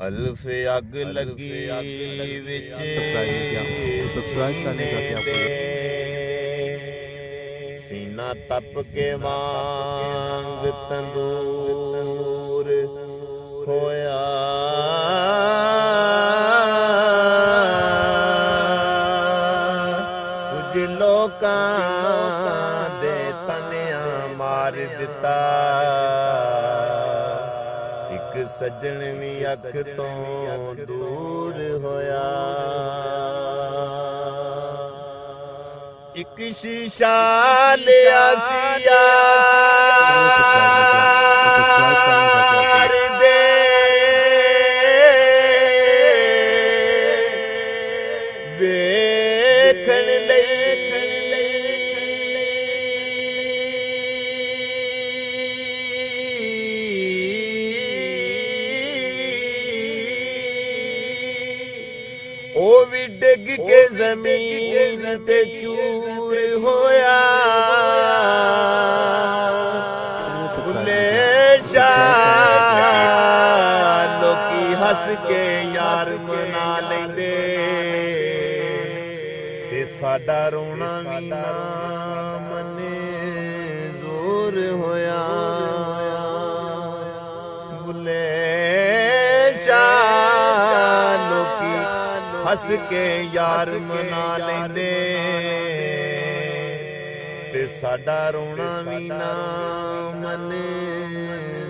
अल्फ अग लगी विच सब्सक्राइब करने का क्या सीना तप के मांग तंदूर होया कुछ लोकां दे तनिया मार दिता एक सज्जन भी अख तो दूर होया एक शीशा लिया सिया दे वेखण ओ भी डिग के जमीन ते चूर होया लोकी हस के यार मना लेंदे ते साडा रोना भी ना मने जोर होया बुले लोकी हस के यार मना लेंदे ते साडा रोना भी ना मने